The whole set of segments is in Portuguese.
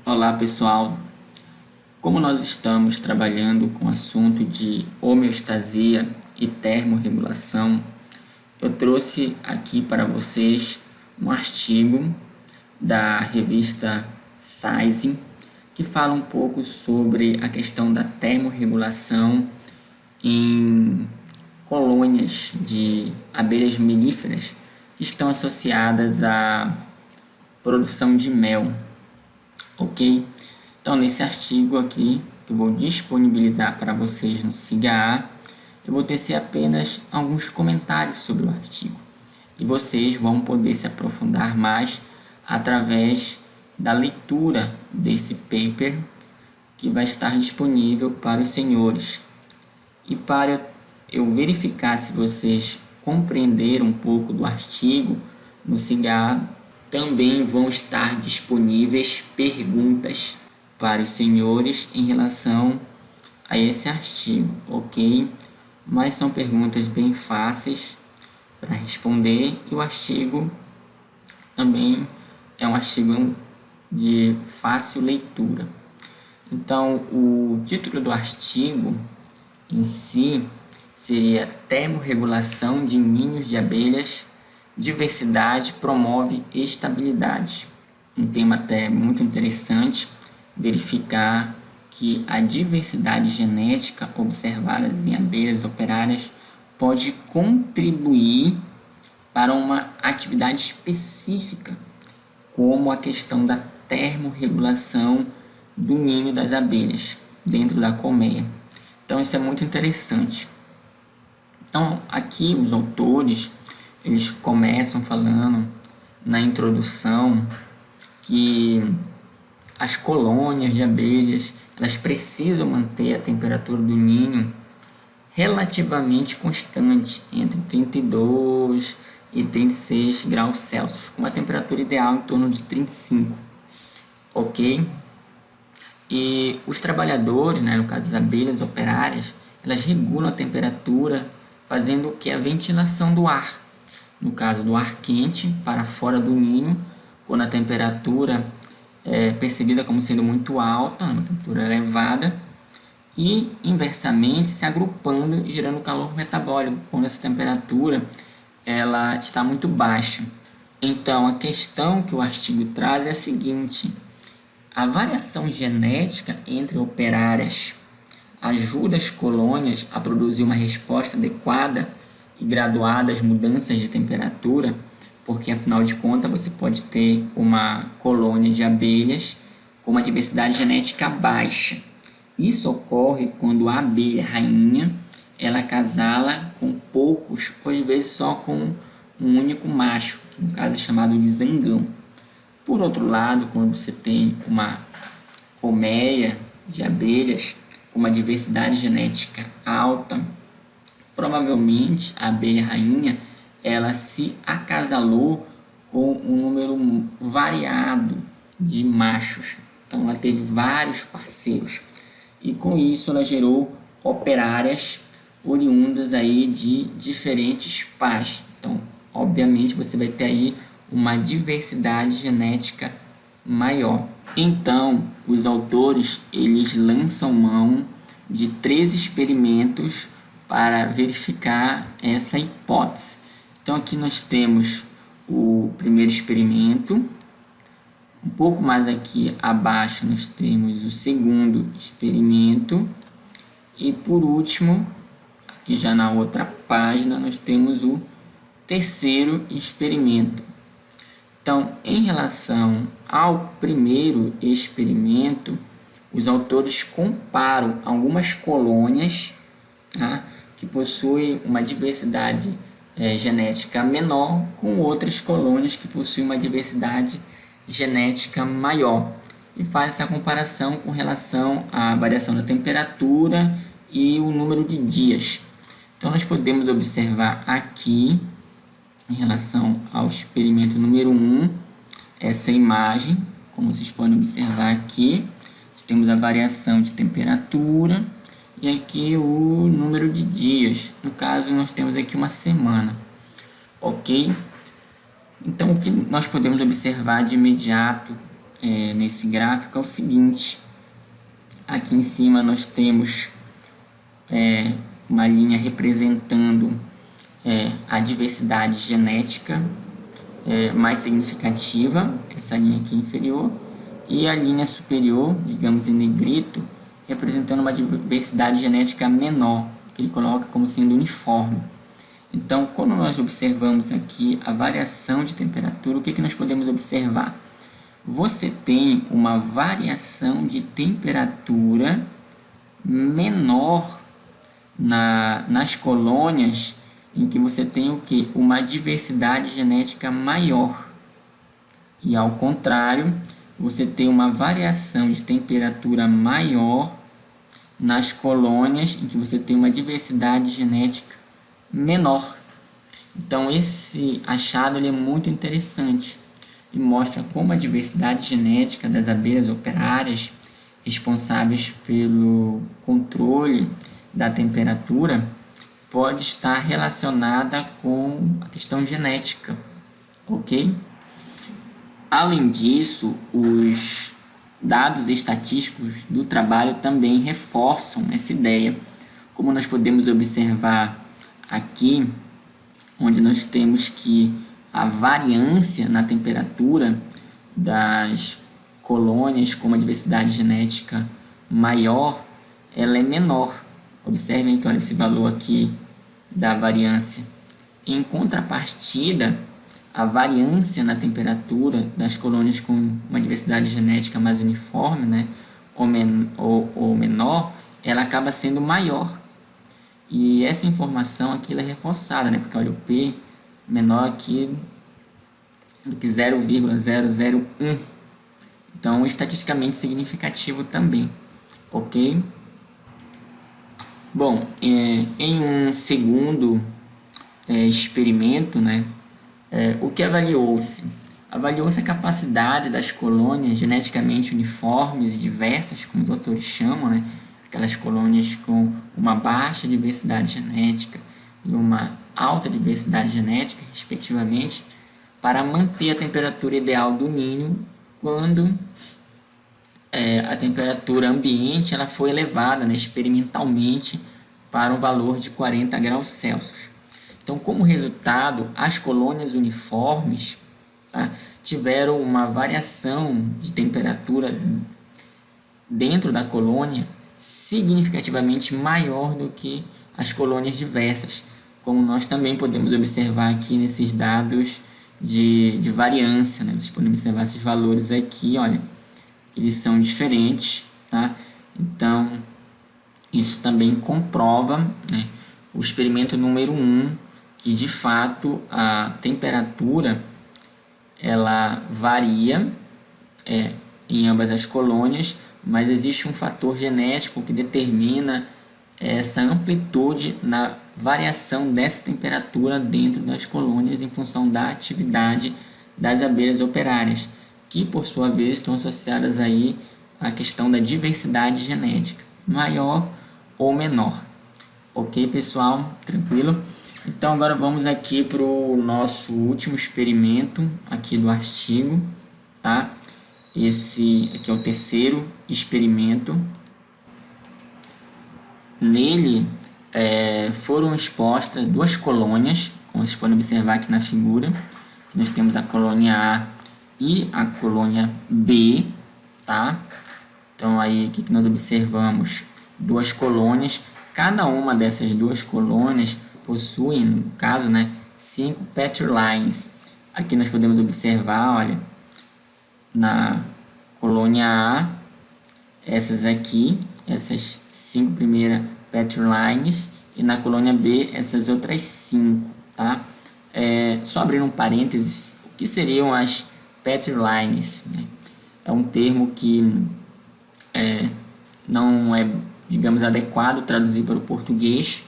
Olá pessoal, como nós estamos trabalhando com o assunto de homeostasia e termorregulação, eu trouxe aqui para vocês um artigo da revista Science que fala um pouco sobre a questão da termorregulação em colônias de abelhas melíferas que estão associadas à produção de mel. Ok? Então, nesse artigo aqui, que eu vou disponibilizar para vocês no SIGA, eu vou tecer apenas alguns comentários sobre o artigo. E vocês vão poder se aprofundar mais através da leitura desse paper que vai estar disponível para os senhores. E para eu verificar se vocês compreenderam um pouco do artigo, no SIGA também vão estar disponíveis perguntas para os senhores em relação a esse artigo, ok? Mas são perguntas bem fáceis para responder e o artigo também é um artigo de fácil leitura. Então, o título do artigo em si seria Termorregulação de ninhos de abelhas, diversidade promove estabilidade. Um tema até muito interessante, verificar que a diversidade genética observada em abelhas operárias pode contribuir para uma atividade específica, como a questão da termorregulação do ninho das abelhas dentro da colmeia. Então isso é muito interessante. Então aqui os autores eles começam falando na introdução que as colônias de abelhas elas precisam manter a temperatura do ninho relativamente constante entre 32 e 36 graus Celsius, com uma temperatura ideal em torno de 35, ok? E os trabalhadores, no caso das abelhas operárias, elas regulam a temperatura fazendo o que? A ventilação do ar. No caso do ar quente para fora do ninho, quando a temperatura é percebida como sendo muito alta, uma temperatura elevada, e inversamente se agrupando e gerando calor metabólico, quando essa temperatura ela está muito baixa. Então, a questão que o artigo traz é a seguinte: a variação genética entre operárias ajuda as colônias a produzir uma resposta adequada e graduada às mudanças de temperatura, porque afinal de contas você pode ter uma colônia de abelhas com uma diversidade genética baixa. Isso ocorre quando a abelha rainha ela acasala com poucos, ou às vezes só com um único macho, que no caso é chamado de zangão. Por outro lado, quando você tem uma colmeia de abelhas com uma diversidade genética alta, provavelmente a abelha rainha ela se acasalou com um número variado de machos. Então ela teve vários parceiros e com isso ela gerou operárias oriundas aí de diferentes pais. Então, obviamente você vai ter aí uma diversidade genética maior. Então, os autores eles lançam mão de 3 experimentos para verificar essa hipótese. Então, aqui nós temos o primeiro experimento. Um pouco mais aqui abaixo nós temos o segundo experimento. E por último, aqui já na outra página, nós temos o terceiro experimento. Então, em relação ao primeiro experimento, os autores comparam algumas colônias, tá, que possuem uma diversidade genética menor com outras colônias que possuem uma diversidade genética maior e faz essa comparação com relação à variação da temperatura e o número de dias. Então, nós podemos observar aqui, em relação ao experimento número 1, essa imagem, como vocês podem observar aqui, temos a variação de temperatura e aqui o número de dias. No caso, nós temos aqui uma semana, ok? Então, o que nós podemos observar de imediato nesse gráfico é o seguinte: aqui em cima nós temos uma linha representando a diversidade genética mais significativa, essa linha aqui inferior, e a linha superior, digamos em negrito, representando uma diversidade genética menor, que ele coloca como sendo uniforme. Então, quando nós observamos aqui a variação de temperatura, o que nós podemos observar? Você tem uma variação de temperatura menor nas colônias em que você tem o que? Uma diversidade genética maior. E ao contrário, você tem uma variação de temperatura maior nas colônias em que você tem uma diversidade genética menor. Então esse achado ele é muito interessante e mostra como a diversidade genética das abelhas operárias responsáveis pelo controle da temperatura pode estar relacionada com a questão genética, ok? Além disso, os dados estatísticos do trabalho também reforçam essa ideia, como nós podemos observar aqui, onde nós temos que a variância na temperatura das colônias com uma diversidade genética maior, ela é menor. Observem que olha esse valor aqui da variância. Em contrapartida, a variância na temperatura das colônias com uma diversidade genética mais uniforme, né, ou menor, ela acaba sendo maior. E essa informação aqui ela é reforçada, né, porque olha, o P menor aqui do que 0,001. Então, estatisticamente significativo também, ok? Bom, em um segundo experimento, né, o que avaliou-se? Avaliou-se a capacidade das colônias geneticamente uniformes e diversas, como os autores chamam, né, aquelas colônias com uma baixa diversidade genética e uma alta diversidade genética, respectivamente, para manter a temperatura ideal do ninho quando a temperatura ambiente ela foi elevada, né, experimentalmente para um valor de 40 graus Celsius. Então, como resultado, as colônias uniformes, tá, tiveram uma variação de temperatura dentro da colônia significativamente maior do que as colônias diversas, como nós também podemos observar aqui nesses dados de variância, né? Vocês podem observar esses valores aqui, olha, eles são diferentes, tá? Então, isso também comprova, né, o experimento número 1, que de fato a temperatura ela varia em ambas as colônias, mas existe um fator genético que determina essa amplitude na variação dessa temperatura dentro das colônias em função da atividade das abelhas operárias, que por sua vez estão associadas aí à questão da diversidade genética, maior ou menor. Ok, pessoal? Tranquilo? Então agora vamos aqui para o nosso último experimento aqui do artigo, tá? Esse aqui é o terceiro experimento. Nele foram expostas duas colônias, como vocês podem observar aqui na figura. Nós temos a colônia A e a colônia B, tá? Então aí o que nós observamos? Duas colônias, cada uma dessas duas colônias possui, no caso, né, 5 Petri lines. Aqui nós podemos observar, olha, na colônia A, essas aqui, essas 5 primeiras Petri lines, e na colônia B, essas outras 5, tá? Só abrindo um parênteses, o que seriam as Petri lines? Né? É um termo que não é, digamos, adequado traduzir para o português,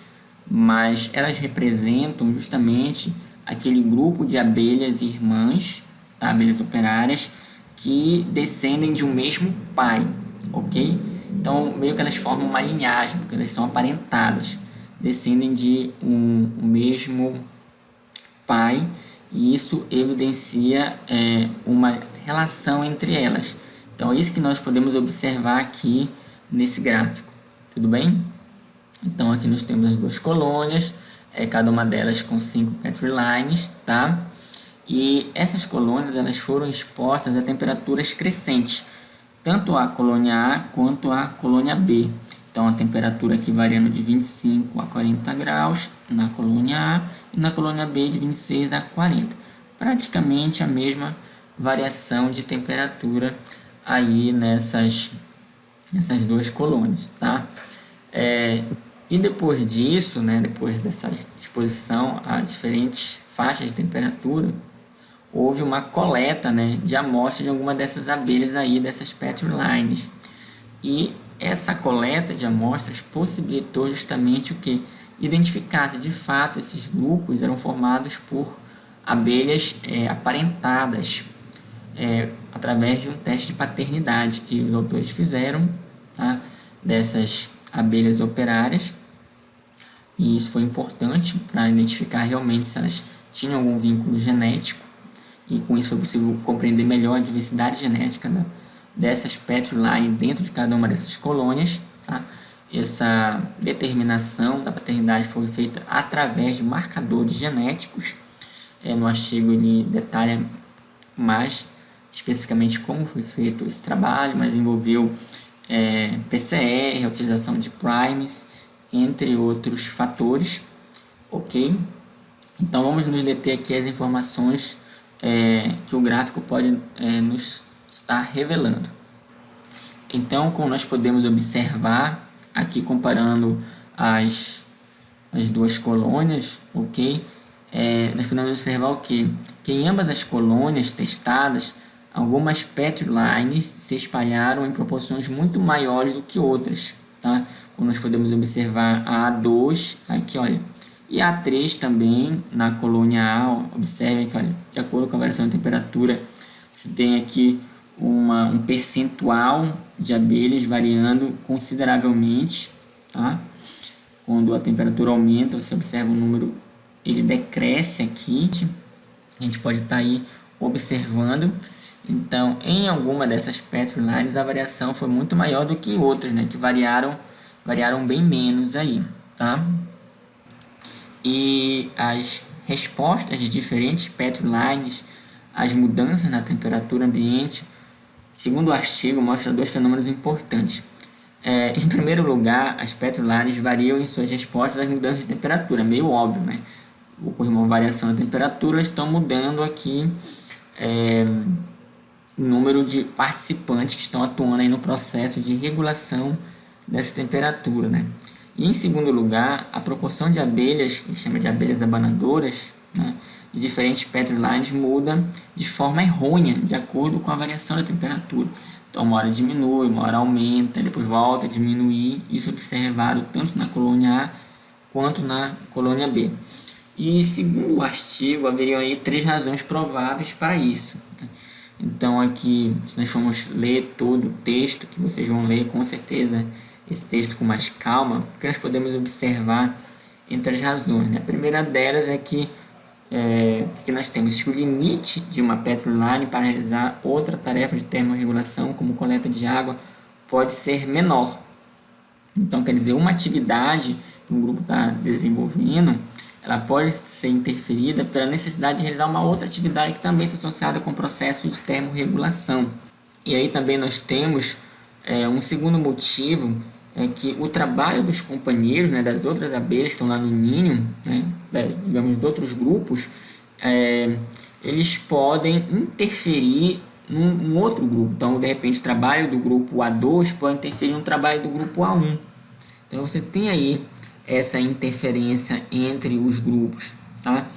mas elas representam justamente aquele grupo de abelhas irmãs, tá? Abelhas operárias, que descendem de um mesmo pai, ok? Então, meio que elas formam uma linhagem, porque elas são aparentadas, descendem de um mesmo pai, e isso evidencia uma relação entre elas. Então, é isso que nós podemos observar aqui nesse gráfico. Tudo bem? Então, aqui nós temos as duas colônias, cada uma delas com 5 Petri lines, tá? E essas colônias elas foram expostas a temperaturas crescentes, tanto a colônia A quanto a colônia B. Então, a temperatura aqui variando de 25 a 40 graus na colônia A e na colônia B de 26 a 40. Praticamente a mesma variação de temperatura aí nessas duas colônias, tá? E depois disso, né, depois dessa exposição a diferentes faixas de temperatura, houve uma coleta, né, de amostras de alguma dessas abelhas aí, dessas Petri lines. E essa coleta de amostras possibilitou justamente o que? Identificar se de fato esses grupos eram formados por abelhas aparentadas, através de um teste de paternidade que os autores fizeram, tá? Dessas abelhas operárias. E isso foi importante para identificar realmente se elas tinham algum vínculo genético, e com isso foi possível compreender melhor a diversidade genética dessas Petri lines dentro de cada uma dessas colônias, tá? Essa determinação da paternidade foi feita através de marcadores genéticos. No artigo ele detalha mais especificamente como foi feito esse trabalho, mas envolveu PCR, a utilização de primes, entre outros fatores, ok? Então vamos nos deter aqui às informações que o gráfico pode nos estar revelando. Então, como nós podemos observar aqui comparando as duas colônias, ok? Nós podemos observar o quê? Que em ambas as colônias testadas, algumas Petri lines se espalharam em proporções muito maiores do que outras, tá? Como nós podemos observar a A2 aqui, olha, e a A3 também na colônia A. Observem que, olha, de acordo com a variação de temperatura, você tem aqui um percentual de abelhas variando consideravelmente, tá? Quando a temperatura aumenta, você observa o número, ele decresce aqui. A gente pode estar aí observando. Então, em alguma dessas Petri lines, a variação foi muito maior do que em outras, né? Que variaram bem menos aí, tá? E as respostas de diferentes Petri lines às mudanças na temperatura ambiente, segundo o artigo, mostra dois fenômenos importantes. Em primeiro lugar, as Petri lines variam em suas respostas às mudanças de temperatura, meio óbvio, né? Ocorre uma variação da temperatura, elas estão mudando aqui o número de participantes que estão atuando aí no processo de regulação dessa temperatura, né? E em segundo lugar, a proporção de abelhas, que chama de abelhas abanadoras, né, de diferentes Petri lines muda de forma errônea, de acordo com a variação da temperatura. Então, uma hora diminui, uma hora aumenta, depois volta a diminuir. Isso é observado tanto na colônia A quanto na colônia B. E, segundo o artigo, haveriam aí 3 razões prováveis para isso. Então, aqui, se nós formos ler todo o texto, que vocês vão ler com certeza esse texto com mais calma, o que nós podemos observar entre as razões, né? A primeira delas é que nós temos que o limite de uma Petri line para realizar outra tarefa de termorregulação, como coleta de água, pode ser menor. Então, quer dizer, uma atividade que um grupo está desenvolvendo, ela pode ser interferida pela necessidade de realizar uma outra atividade que também está associada com o processo de termorregulação. E aí também nós temos um segundo motivo, que o trabalho dos companheiros, né, das outras abelhas que estão lá no ninho, né, digamos, de outros grupos, eles podem interferir num outro grupo. Então, de repente, o trabalho do grupo A2 pode interferir no trabalho do grupo A1. Então, você tem aí essa interferência entre os grupos, tá?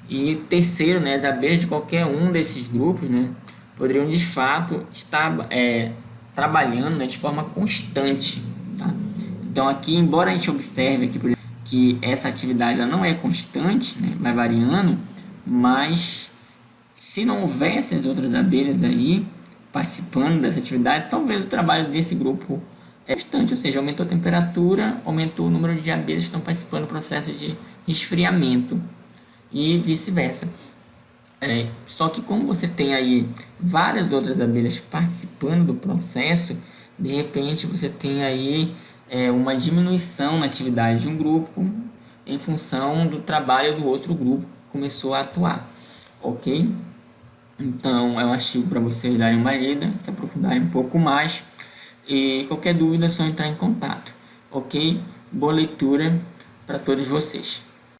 E terceiro, né, as abelhas de qualquer um desses grupos, né, poderiam de fato estar trabalhando, né, de forma constante, tá? Então aqui, embora a gente observe aqui, por exemplo, que essa atividade ela não é constante, né, vai variando, mas se não houvesse as outras abelhas aí participando dessa atividade, talvez o trabalho desse grupo constante, ou seja, aumentou a temperatura, aumentou o número de abelhas que estão participando do processo de resfriamento e vice-versa. Só que como você tem aí várias outras abelhas participando do processo, de repente você tem aí uma diminuição na atividade de um grupo em função do trabalho do outro grupo que começou a atuar, ok? Então é um artigo para vocês darem uma lida, se aprofundarem um pouco mais e qualquer dúvida é só entrar em contato, ok? Boa leitura para todos vocês.